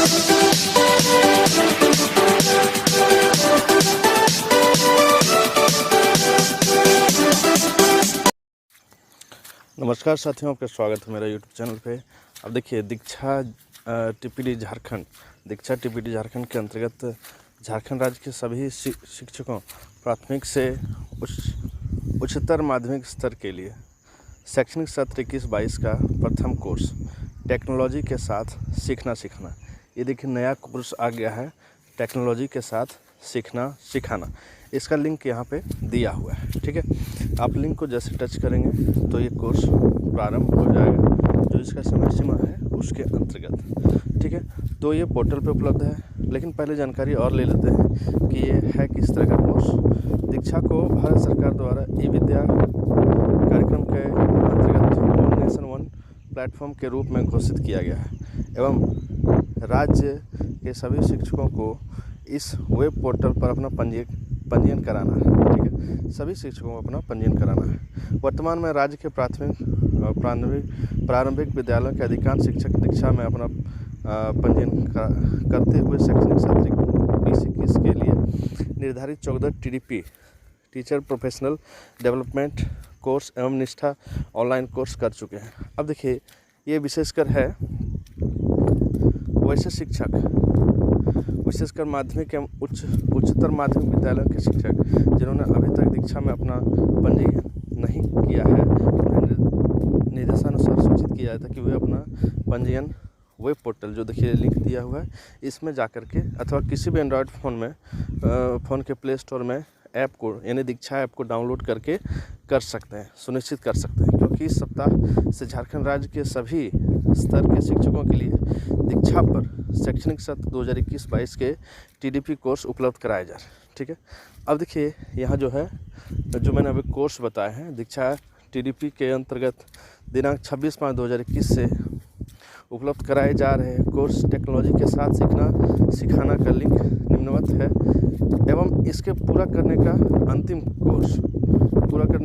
नमस्कार साथियों, आपका स्वागत है मेरा यूट्यूब चैनल पे। अब देखिए, दीक्षा टीपीडी झारखंड के अंतर्गत झारखंड राज्य के सभी शिक्षकों प्राथमिक से उच्चतर माध्यमिक स्तर के लिए शैक्षणिक सत्र 21-22 का प्रथम कोर्स टेक्नोलॉजी के साथ सीखना सिखाना। ये देखिए, नया कोर्स आ गया है, टेक्नोलॉजी के साथ सीखना सिखाना। इसका लिंक यहाँ पे दिया हुआ है, ठीक है। आप लिंक को जैसे टच करेंगे तो ये कोर्स प्रारंभ हो जाएगा, जो इसका समय सीमा है उसके अंतर्गत, ठीक है। तो ये पोर्टल पे उपलब्ध है, लेकिन पहले जानकारी और ले लेते हैं कि ये है किस तरह का कोर्स। दीक्षा को भारत सरकार द्वारा ई विद्या कार्यक्रम के अंतर्गत वन नेशन वन प्लेटफॉर्म के रूप में घोषित किया गया है एवं राज्य के सभी शिक्षकों को इस वेब पोर्टल पर अपना पंजीयन कराना है, ठीक है। सभी शिक्षकों को अपना पंजीयन कराना है। वर्तमान में राज्य के प्रारंभिक विद्यालयों के अधिकांश शिक्षक दीक्षा में अपना पंजीयन करते हुए शैक्षणिक सत्र 20-21 के लिए निर्धारित 14 TDP teacher professional development course एवं निष्ठा ऑनलाइन कोर्स कर चुके हैं। अब देखिए, ये विशेषकर है वैसे शिक्षक, विशेषकर माध्यमिक एवं उच्चतर माध्यमिक विद्यालयों के शिक्षक जिन्होंने अभी तक दीक्षा में अपना पंजीयन नहीं किया है, उन्हें निर्देशानुसार सूचित किया जाता है कि वे अपना पंजीयन वेब पोर्टल, जो देखिए लिंक दिया हुआ है, इसमें जाकर के अथवा किसी भी एंड्रॉयड फ़ोन में फ़ोन के प्ले स्टोर में ऐप को यानी दीक्षा ऐप को डाउनलोड करके कर सकते हैं, सुनिश्चित कर सकते हैं। क्योंकि इस सप्ताह से झारखंड राज्य के सभी स्तर के शिक्षकों के लिए दीक्षा पर शैक्षणिक सत्र 2021-22 के TDP कोर्स उपलब्ध कराए जा रहे हैं, ठीक है। अब देखिए, यहाँ जो है, जो मैंने अभी कोर्स बताए हैं दीक्षा TDP के अंतर्गत दिनांक 26/5/2021 से उपलब्ध कराए जा रहे हैं कोर्स टेक्नोलॉजी के साथ सीखना सिखाना का लिंक निम्नवत है एवं इसके पूरा करने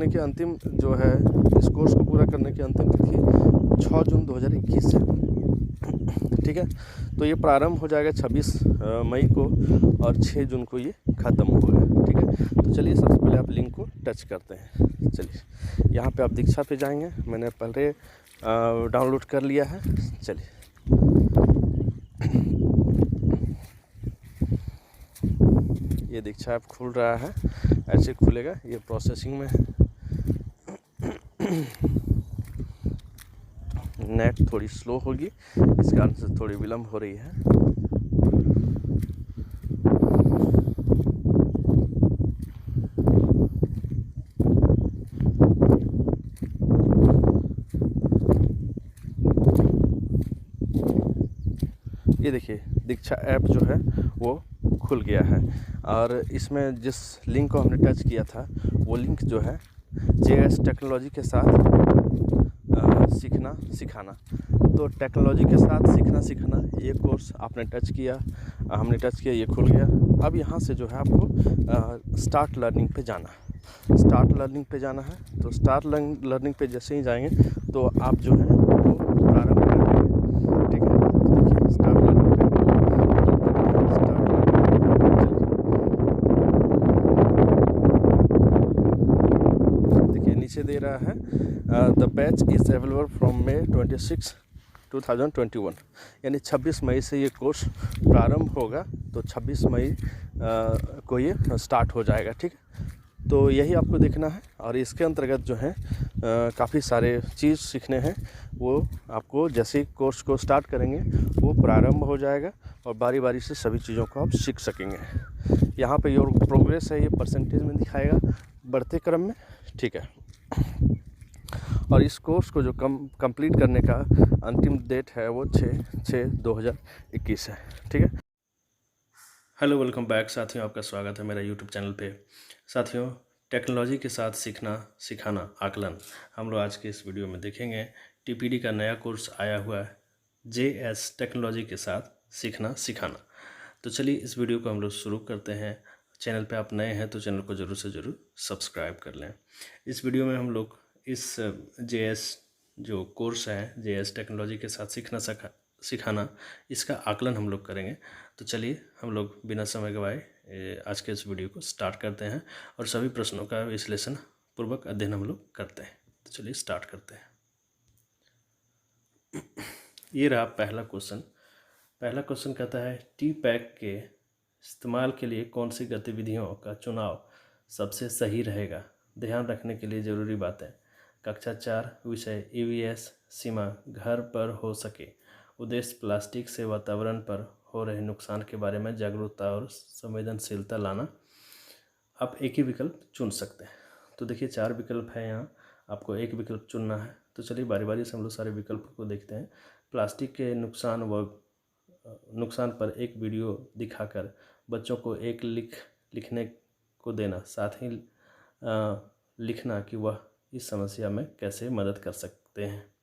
की अंतिम जो है, इस कोर्स को पूरा करने की अंतिम तिथि 6 जून 2021 है, ठीक है। तो ये प्रारंभ हो जाएगा 26 मई को और 6 जून को ये ख़त्म होगा, ठीक है। तो चलिए, सबसे पहले आप लिंक को टच करते हैं। चलिए, यहाँ पे आप दीक्षा पे जाएंगे, मैंने पहले डाउनलोड कर लिया है। चलिए, ये दीक्षा ऐप खुल रहा है, ऐसे खुलेगा, ये प्रोसेसिंग में है। नेट थोड़ी स्लो होगी, इस कारण से थोड़ी विलम्ब हो रही है। ये देखिए, दीक्षा ऐप जो है वो खुल गया है और इसमें जिस लिंक को हमने टच किया था वो लिंक जो है JS टेक्नोलॉजी के साथ सीखना सिखाना। तो टेक्नोलॉजी के साथ सीखना सिखाना ये कोर्स आपने टच किया, हमने टच किया, ये खुल गया। अब यहाँ से जो है आपको स्टार्ट लर्निंग पे जाना है। तो स्टार्ट लर्निंग पे जैसे ही जाएंगे तो आप जो है वो प्रारंभ कर देंगे, ठीक है। तो देखिए, स्टार्ट लर्निंग पे देखिए नीचे दे रहा है the batch is available from May 26, 2021, यानी 26 मई से ये कोर्स प्रारंभ होगा। तो 26 मई को ये स्टार्ट हो जाएगा, ठीक है। तो यही आपको देखना है और इसके अंतर्गत जो है काफ़ी सारे चीज़ सीखने हैं। वो आपको जैसे ही कोर्स को स्टार्ट करेंगे वो प्रारंभ हो जाएगा और बारी बारी से सभी चीज़ों को आप सीख सकेंगे। यहाँ पे योर प्रोग्रेस है, ये परसेंटेज में दिखाएगा बढ़ते क्रम में, ठीक है। और इस कोर्स को जो कंप्लीट करने का अंतिम डेट है वो 6/6/2021 है, ठीक है। हेलो, वेलकम बैक साथियों, आपका स्वागत है मेरा यूट्यूब चैनल पे। साथियों, टेक्नोलॉजी के साथ सीखना सिखाना आकलन हम लोग आज के इस वीडियो में देखेंगे। TPD का नया कोर्स आया हुआ है, JS टेक्नोलॉजी के साथ सीखना सिखाना। तो चलिए, इस वीडियो को हम लोग शुरू करते हैं। चैनल पे आप नए हैं तो चैनल को ज़रूर से ज़रूर सब्सक्राइब कर लें। इस वीडियो में हम लोग इस JS जो कोर्स है, JS टेक्नोलॉजी के साथ सीखना सिखाना, इसका आकलन हम लोग करेंगे। तो चलिए हम लोग बिना समय गवाए आज के इस वीडियो को स्टार्ट करते हैं और सभी प्रश्नों का विश्लेषण पूर्वक अध्ययन हम लोग करते हैं। तो चलिए स्टार्ट करते हैं। ये रहा पहला क्वेश्चन। पहला क्वेश्चन कहता है टी पैक के इस्तेमाल के लिए कौन सी गतिविधियों का चुनाव सबसे सही रहेगा? ध्यान रखने के लिए ज़रूरी बातें। कक्षा 4 विषय EVS सीमा घर पर हो सके। उद्देश्य प्लास्टिक से वातावरण पर हो रहे नुकसान के बारे में जागरूकता और संवेदनशीलता लाना। आप एक ही विकल्प चुन सकते हैं। तो देखिए 4 विकल्प है यहाँ, आपको एक विकल्प चुनना है। तो चलिए बारी बारी से हम लोग सारे विकल्प को देखते हैं। प्लास्टिक के नुकसान पर एक वीडियो दिखाकर बच्चों को एक लिखने को देना, साथ ही लिखना कि वह इस समस्या में कैसे मदद कर सकते हैं।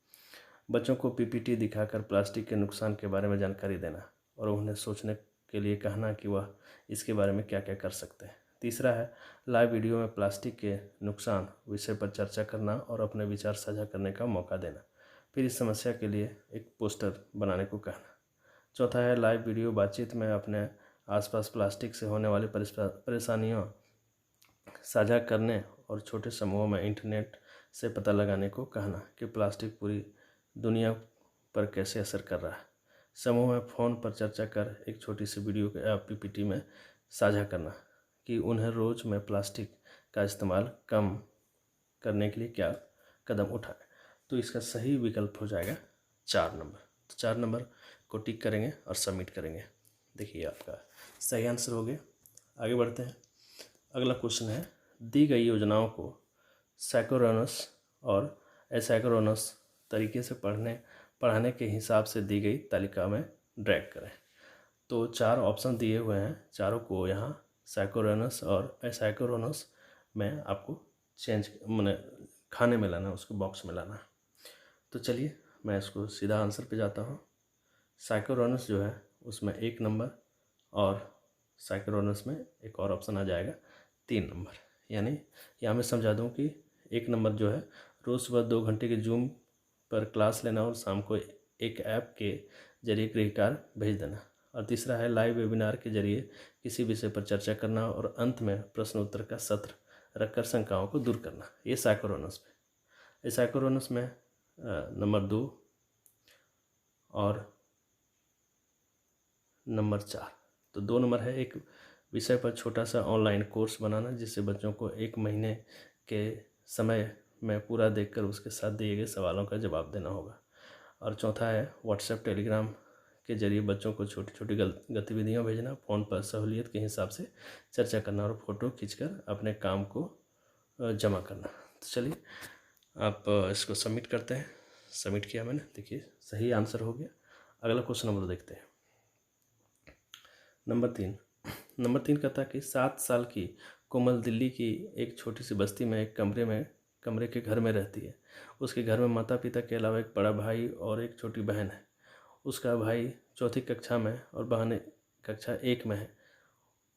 बच्चों को PPT दिखाकर प्लास्टिक के नुकसान के बारे में जानकारी देना और उन्हें सोचने के लिए कहना कि वह इसके बारे में क्या क्या कर सकते हैं। तीसरा है लाइव वीडियो में प्लास्टिक के नुकसान विषय पर चर्चा करना और अपने विचार साझा करने का मौका देना। फिर इस समस्या के लिए एक पोस्टर बनाने को कहना। चौथा है लाइव वीडियो बातचीत में अपने आसपास प्लास्टिक से होने वाली परेशानियों साझा करने और छोटे समूहों में इंटरनेट से पता लगाने को कहना कि प्लास्टिक पूरी दुनिया पर कैसे असर कर रहा है। समूह में फ़ोन पर चर्चा कर एक छोटी सी वीडियो या PPT में साझा करना कि उन्हें रोज़ में प्लास्टिक का इस्तेमाल कम करने के लिए क्या कदम उठाएं। तो इसका सही विकल्प हो जाएगा 4 नंबर। तो 4 नंबर को टिक करेंगे और सबमिट करेंगे। देखिए आपका सही आंसर हो गया। आगे बढ़ते हैं। अगला क्वेश्चन है दी गई योजनाओं को साइक्रोनस और एसाइक्रोनस तरीके से पढ़ाने के हिसाब से दी गई तालिका में ड्रैग करें। तो 4 ऑप्शन दिए हुए हैं, चारों को यहाँ साइक्रोनस और एसाइक्रोनस में आपको मैंने खाने में लाना, उसको बॉक्स में लाना। तो चलिए मैं इसको सीधा आंसर पे जाता हूँ। साइक्रोनस जो है उसमें 1 नंबर और साइक्रोनस में एक और ऑप्शन आ जाएगा 3 नंबर। यानी यहाँ मैं समझा दूँ कि 1 नंबर जो है रोज़ सुबह 2 घंटे के जूम पर क्लास लेना और शाम को एक ऐप के जरिए गृह कार्य भेज देना। और तीसरा है लाइव वेबिनार के जरिए किसी विषय पर चर्चा करना और अंत में प्रश्न उत्तर का सत्र रखकर शंकाओं को दूर करना। ये साइक्रोनस में। साइक्रोनस में नंबर 2 और नंबर 4। तो 2 नंबर है एक विषय पर छोटा सा ऑनलाइन कोर्स बनाना जिससे बच्चों को 1 महीने के समय में पूरा देखकर उसके साथ दिए गए सवालों का जवाब देना होगा। और चौथा है व्हाट्सएप टेलीग्राम के जरिए बच्चों को छोटी छोटी गतिविधियाँ भेजना, फ़ोन पर सहूलियत के हिसाब से चर्चा करना और फ़ोटो खींचकर अपने काम को जमा करना। तो चलिए आप इसको सबमिट करते हैं। सबमिट किया मैंने, देखिए सही आंसर हो गया। अगला क्वेश्चन हम लोग देखते हैं। नंबर 3 कहता है कि 7 साल की कोमल दिल्ली की एक छोटी सी बस्ती में एक कमरे के घर में रहती है। उसके घर में माता पिता के अलावा एक बड़ा भाई और एक छोटी बहन है। उसका भाई 4ठी कक्षा में और बहन कक्षा 1 में है।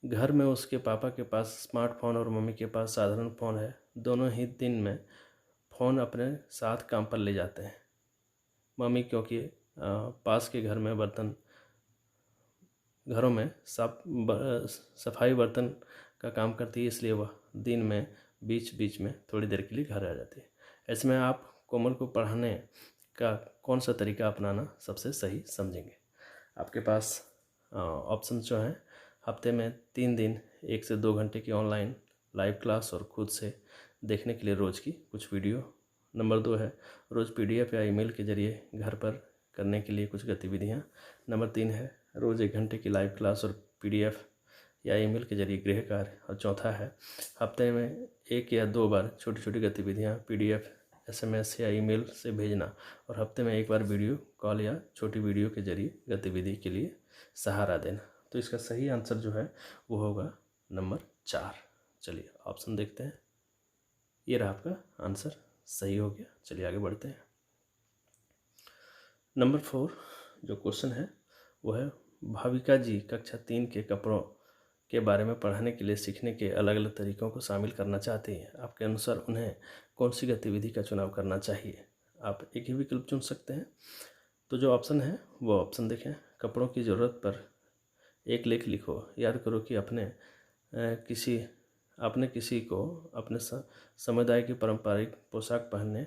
घर में उसके पापा के पास स्मार्टफोन और मम्मी के पास साधारण फ़ोन है। दोनों ही दिन में फ़ोन अपने साथ काम पर ले जाते हैं। मम्मी क्योंकि पास के घरों में सफाई बर्तन का काम करती है, इसलिए वह दिन में बीच बीच में थोड़ी देर के लिए घर आ जाती है। ऐसे में आप कोमल को पढ़ाने का कौन सा तरीका अपनाना सबसे सही समझेंगे? आपके पास ऑप्शन जो हैं, हफ्ते में 3 दिन 1 से 2 घंटे की ऑनलाइन लाइव क्लास और खुद से देखने के लिए रोज़ की कुछ वीडियो। नंबर 2 है रोज़ PDF या ईमेल के जरिए घर पर करने के लिए कुछ गतिविधियाँ। नंबर 3 है रोज़ 1 घंटे की लाइव क्लास और PDF या ईमेल के जरिए गृह कार्य। और चौथा है हफ्ते में 1 या 2 बार छोटी छोटी गतिविधियाँ PDF SMS या ईमेल से भेजना और हफ्ते में 1 बार वीडियो कॉल या छोटी वीडियो के जरिए गतिविधि के लिए सहारा देना। तो इसका सही आंसर जो है वो होगा नंबर 4। चलिए ऑप्शन देखते हैं। ये रहा आपका आंसर, सही हो गया। चलिए आगे बढ़ते हैं। नंबर 4 जो क्वेश्चन है वो है भाविका जी कक्षा 3 के कपड़ों के बारे में पढ़ाने के लिए सीखने के अलग अलग तरीकों को शामिल करना चाहती हैं। आपके अनुसार उन्हें कौन सी गतिविधि का चुनाव करना चाहिए? आप एक ही विकल्प चुन सकते हैं। तो जो ऑप्शन है वो ऑप्शन देखें, कपड़ों की ज़रूरत पर एक लेख लिखो। याद करो कि आपने किसी को अपने समुदाय की पारंपरिक पोशाक पहनने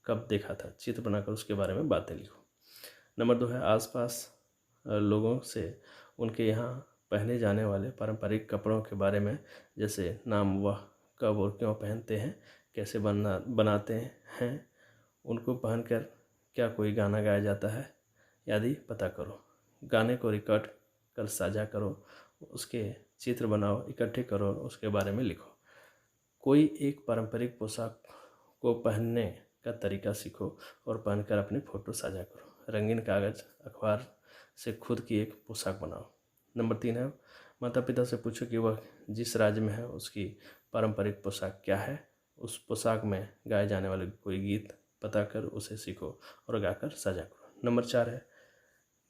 कब देखा था, चित्र बनाकर उसके बारे में बातें लिखो। नंबर 2 है आसपास लोगों से उनके यहाँ पहने जाने वाले पारंपरिक कपड़ों के बारे में, जैसे नाम, वह कब और क्यों पहनते हैं, कैसे बनाते हैं, उनको पहनकर क्या कोई गाना गाया जाता है आदि पता करो। गाने को रिकॉर्ड कर साझा करो, उसके चित्र बनाओ, इकट्ठे करो, उसके बारे में लिखो। कोई एक पारंपरिक पोशाक को पहनने का तरीका सीखो और पहनकर अपनी फ़ोटो साझा करो। रंगीन कागज़, अखबार से खुद की एक पोशाक बनाओ। नंबर 3 है माता पिता से पूछो कि वह जिस राज्य में है उसकी पारंपरिक पोशाक क्या है। उस पोशाक में गाए जाने वाले कोई गीत पता कर उसे सीखो और गाकर साझा करो। नंबर 4 है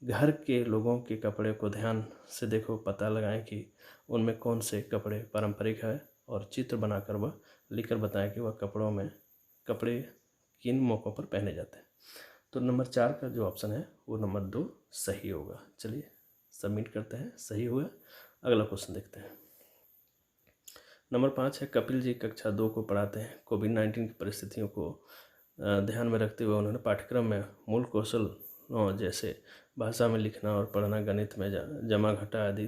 घर के लोगों के कपड़े को ध्यान से देखो, पता लगाएं कि उनमें कौन से कपड़े पारंपरिक है और चित्र बनाकर वह लिखकर बताएं कि वह कपड़े किन मौक़ों पर पहने जाते हैं। तो नंबर 4 का जो ऑप्शन है वो नंबर 2 सही होगा। चलिए सबमिट करते हैं, सही हुआ। अगला क्वेश्चन देखते हैं। नंबर 5 है कपिल जी कक्षा 2 को पढ़ाते हैं। कोविड-19 की परिस्थितियों को ध्यान में रखते हुए उन्होंने पाठ्यक्रम में मूल कौशल जैसे भाषा में लिखना और पढ़ना, गणित में जमा घटा आदि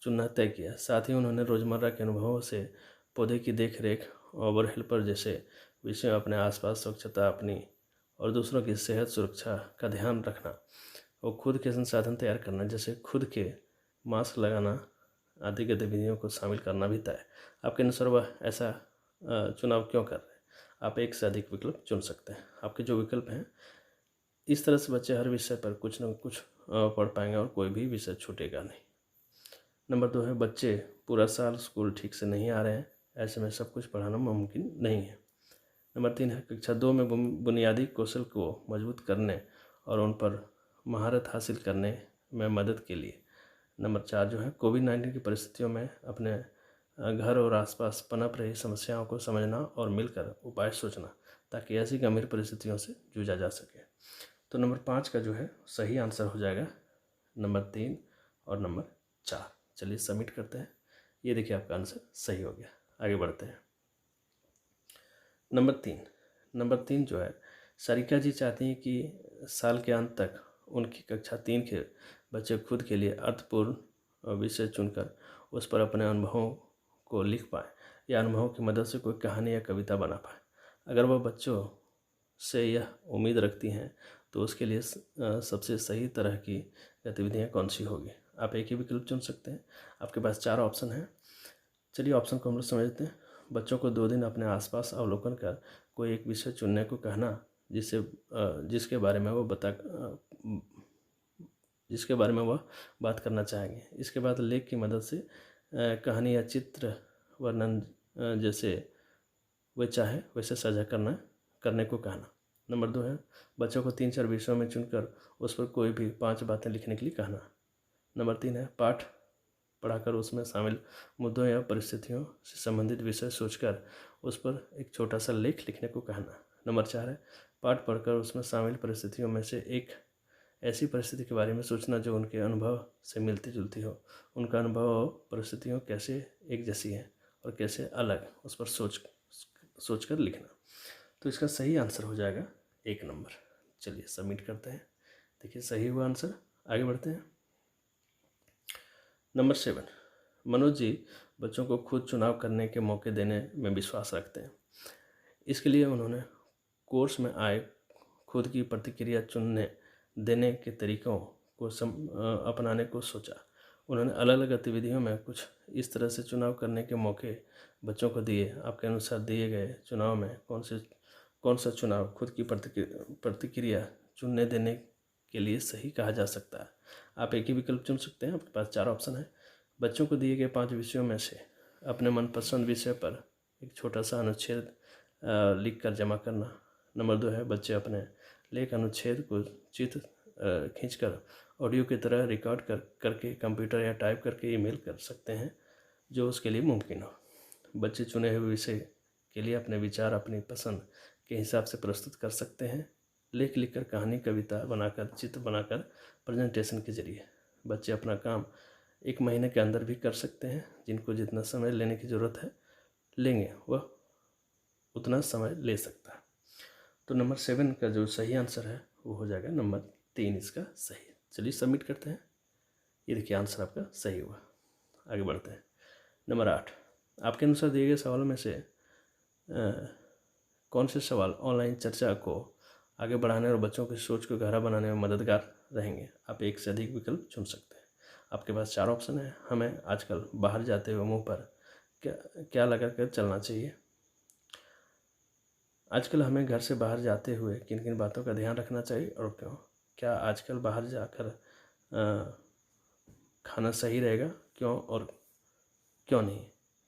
चुनना तय किया। साथ ही उन्होंने रोज़मर्रा के अनुभवों से पौधे की देख रेख, ओवर हेल्पर जैसे विषयों, अपने आसपास स्वच्छता, अपनी और दूसरों की सेहत सुरक्षा का ध्यान रखना और खुद के संसाधन तैयार करना, जैसे खुद के मास्क लगाना आदि गतिविधियों को शामिल करना भी तय। आपके अनुसार वह ऐसा चुनाव क्यों कर रहे हैं? आप एक से अधिक विकल्प चुन सकते हैं। आपके जो विकल्प हैं, इस तरह से बच्चे हर विषय पर कुछ न कुछ पढ़ पाएंगे और कोई भी विषय छूटेगा नहीं। नंबर 2 है बच्चे पूरा साल स्कूल ठीक से नहीं आ रहे हैं, ऐसे में सब कुछ पढ़ाना मुमकिन नहीं है। नंबर 3 है कक्षा 2 में बुनियादी कौशल को मजबूत करने और उन पर महारत हासिल करने में मदद के लिए। नंबर 4 जो है कोविड-19 की परिस्थितियों में अपने घर और आसपास पनप रही समस्याओं को समझना और मिलकर उपाय सोचना, ताकि ऐसी गंभीर परिस्थितियों से जूझा जा सके। तो नंबर 5 का जो है सही आंसर हो जाएगा नंबर 3 और नंबर 4। चलिए सबमिट करते हैं। ये देखिए आपका आंसर सही हो गया। आगे बढ़ते हैं। नंबर 3 जो है सारिका जी चाहती हैं कि साल के अंत तक उनकी कक्षा 3 के बच्चे खुद के लिए अर्थपूर्ण विषय चुनकर उस पर अपने अनुभवों को लिख पाएँ या अनुभवों की मदद से कोई कहानी या कविता बना पाएँ। अगर वह बच्चों से यह उम्मीद रखती हैं तो उसके लिए सबसे सही तरह की गतिविधियाँ कौन सी होगी? आप एक ही विकल्प चुन सकते हैं। आपके पास 4 ऑप्शन हैं। चलिए ऑप्शन को हम लोग समझते हैं। बच्चों को 2 दिन अपने आसपास अवलोकन कर कोई एक विषय चुनने को कहना, जिसके बारे में वह बात करना चाहेंगे। इसके बाद लेख की मदद से कहानी या चित्र वर्णन जैसे वे चाहे वैसे साझा करने को कहना। नंबर 2 है बच्चों को 3-4 विषयों में चुनकर उस पर कोई भी 5 बातें लिखने के लिए कहना। नंबर 3 है पाठ पढ़ाकर उसमें शामिल मुद्दों या परिस्थितियों से संबंधित विषय सोचकर उस पर एक छोटा सा लेख लिखने को कहना। नंबर 4 है पाठ पढ़कर उसमें शामिल परिस्थितियों में से एक ऐसी परिस्थिति के बारे में सोचना जो उनके अनुभव से मिलती जुलती हो। उनका अनुभव और परिस्थितियों कैसे एक जैसी है और कैसे अलग, उस पर सोचकर लिखना। तो इसका सही आंसर हो जाएगा 1 नंबर। चलिए सबमिट करते हैं। देखिए सही हुआ आंसर। आगे बढ़ते हैं। नंबर 7 मनोज जी बच्चों को खुद चुनाव करने के मौके देने में विश्वास रखते हैं। इसके लिए उन्होंने कोर्स में आए खुद की प्रतिक्रिया चुनने देने के तरीक़ों को अपनाने को सोचा। उन्होंने अलग अलग गतिविधियों में कुछ इस तरह से चुनाव करने के मौके बच्चों को दिए। आपके अनुसार दिए गए चुनाव में कौन सा चुनाव खुद की प्रतिक्रिया चुनने देने के लिए सही कहा जा सकता है? आप एक ही विकल्प चुन सकते हैं। आपके पास 4 ऑप्शन है। बच्चों को दिए गए 5 विषयों में से अपने मनपसंद विषय पर एक छोटा सा अनुच्छेद लिख कर जमा करना। नंबर 2 है बच्चे अपने लेख अनुच्छेद को चित्र खींचकर ऑडियो की तरह रिकॉर्ड करके कंप्यूटर या टाइप करके ईमेल कर सकते हैं, जो उसके लिए मुमकिन हो। बच्चे चुने हुए विषय के लिए अपने विचार अपनी पसंद के हिसाब से प्रस्तुत कर सकते हैं, लेख लिखकर, कहानी, कविता बनाकर, चित्र बनाकर, प्रेजेंटेशन के जरिए बच्चे अपना काम 1 महीने के अंदर भी कर सकते हैं। जिनको जितना समय लेने की ज़रूरत है लेंगे वह उतना समय ले सकता है। तो नंबर 7 का जो सही आंसर है वो हो जाएगा नंबर 3 इसका सही है। चलिए सबमिट करते हैं। ये देखिए आंसर आपका सही हुआ। आगे बढ़ते हैं। नंबर 8, आपके अनुसार दिए गए सवालों में से कौन से सवाल ऑनलाइन चर्चा को आगे बढ़ाने और बच्चों की सोच को गहरा बनाने में मददगार रहेंगे? आप एक से अधिक विकल्प चुन सकते हैं। आपके पास 4 ऑप्शन है। हमें आजकल बाहर जाते हुए मुंह पर क्या लगा कर चलना चाहिए? आजकल हमें घर से बाहर जाते हुए किन किन बातों का ध्यान रखना चाहिए और क्यों? क्या आजकल बाहर जाकर खाना सही रहेगा? क्यों और क्यों नहीं?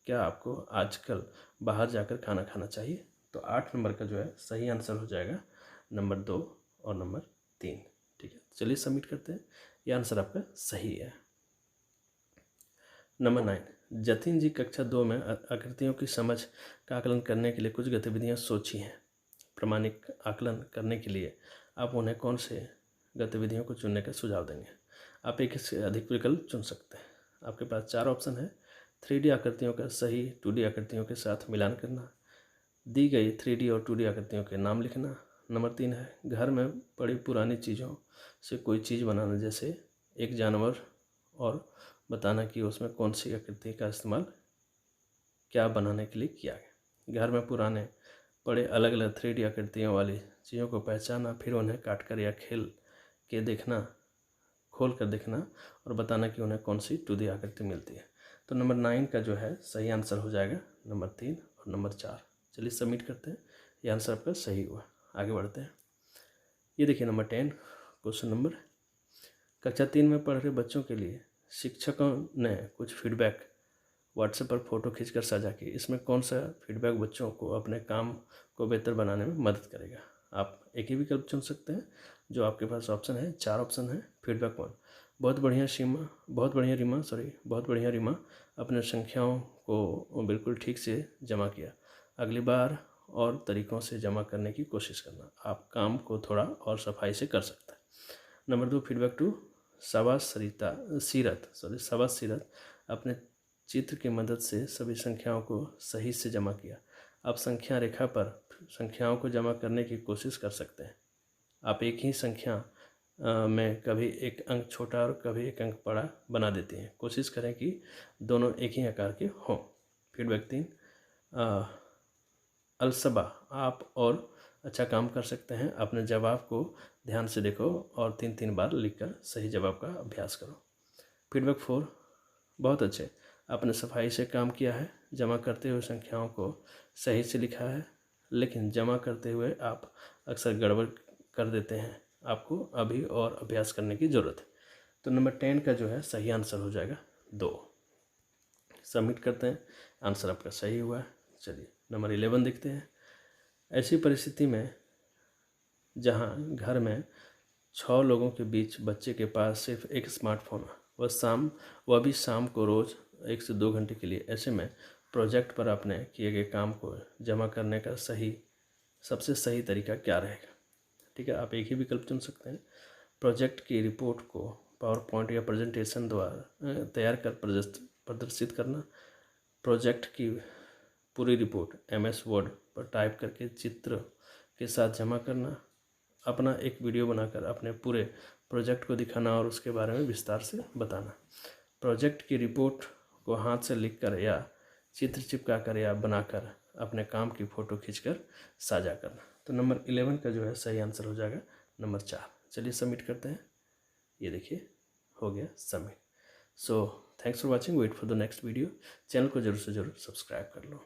क्या आपको आजकल बाहर जाकर खाना खाना चाहिए? तो 8 नंबर का जो है सही आंसर हो जाएगा नंबर 2 और नंबर 3। ठीक है, चलिए सबमिट करते हैं। ये आंसर आपका सही है। नंबर 9, जतिन जी कक्षा 2 में आकृतियों की समझ का आकलन करने के लिए कुछ गतिविधियां सोची हैं। प्रामाणिक आकलन करने के लिए आप उन्हें कौन से गतिविधियों को चुनने का सुझाव देंगे? आप एक से अधिक विकल्प चुन सकते हैं। आपके पास 4 ऑप्शन है। 3D आकृतियों का सही 2D आकृतियों के साथ मिलान करना, दी गई 3D और 2D आकृतियों के नाम लिखना। नंबर 3 है घर में पड़ी पुरानी चीज़ों से कोई चीज़ बनाना, जैसे एक जानवर, और बताना कि उसमें कौन सी आकृति का इस्तेमाल क्या बनाने के लिए किया गया। घर में पुराने पड़े अलग अलग 3D आकृतियों वाली चीज़ों को पहचानना, फिर उन्हें काट कर या खेल के देखना, खोल कर देखना और बताना कि उन्हें कौन सी 2D आकृति मिलती है। तो नंबर 9 का जो है सही आंसर हो जाएगा नंबर 3 और नंबर 4। चलिए सबमिट करते हैं। ये आंसर आपका सही हुआ। आगे बढ़ते हैं। ये देखिए नंबर 10 क्वेश्चन नंबर, कक्षा 3 में पढ़ रहे बच्चों के लिए शिक्षकों ने कुछ फीडबैक व्हाट्सएप पर फ़ोटो खींचकर साझा की। इसमें कौन सा फीडबैक बच्चों को अपने काम को बेहतर बनाने में मदद करेगा? आप एक ही विकल्प चुन सकते हैं। जो आपके पास ऑप्शन है, 4 ऑप्शन है। फीडबैक 1, बहुत बढ़िया रीमा अपने संख्याओं को बिल्कुल ठीक से जमा किया। अगली बार और तरीक़ों से जमा करने की कोशिश करना। आप काम को थोड़ा और सफाई से कर सकते हैं। नंबर 2 फीडबैक 2, शाबाश सीरत अपने चित्र की मदद से सभी संख्याओं को सही से जमा किया। आप संख्या रेखा पर संख्याओं को जमा करने की कोशिश कर सकते हैं। आप एक ही संख्या में कभी एक अंक छोटा और कभी एक अंक बड़ा बना देते हैं। कोशिश करें कि दोनों एक ही आकार के हों। फीडबैक 3, अलसबा आप और अच्छा काम कर सकते हैं। अपने जवाब को ध्यान से देखो और 3 बार लिखकर सही जवाब का अभ्यास करो। फीडबैक 4, बहुत अच्छे, आपने सफाई से काम किया है। जमा करते हुए संख्याओं को सही से लिखा है, लेकिन जमा करते हुए आप अक्सर गड़बड़ कर देते हैं। आपको अभी और अभ्यास करने की ज़रूरत है। तो नंबर 10 का जो है सही आंसर हो जाएगा 2। सबमिट करते हैं। आंसर आपका सही हुआ है। चलिए नंबर 11 देखते हैं। ऐसी परिस्थिति में जहां घर में 6 लोगों के बीच बच्चे के पास सिर्फ एक स्मार्टफोन है, वह भी शाम को रोज़ 1 से 2 घंटे के लिए, ऐसे में प्रोजेक्ट पर अपने किए गए काम को जमा करने का सबसे सही तरीका क्या रहेगा? ठीक है, आप एक ही विकल्प चुन सकते हैं। प्रोजेक्ट की रिपोर्ट को पावर पॉइंट या प्रेजेंटेशन द्वारा तैयार कर प्रदर्शित करना, प्रोजेक्ट की पूरी रिपोर्ट MS वर्ड पर टाइप करके चित्र के साथ जमा करना, अपना एक वीडियो बनाकर अपने पूरे प्रोजेक्ट को दिखाना और उसके बारे में विस्तार से बताना, प्रोजेक्ट की रिपोर्ट को हाथ से लिखकर या चित्र चिपकाकर या बनाकर अपने काम की फ़ोटो खींचकर साझा करना। तो नंबर 11 का जो है सही आंसर हो जाएगा नंबर 4। चलिए सबमिट करते हैं। ये देखिए हो गया submit. So thanks for watching. Wait for the next video. Channel को जरूर से जरूर सब्सक्राइब कर लो।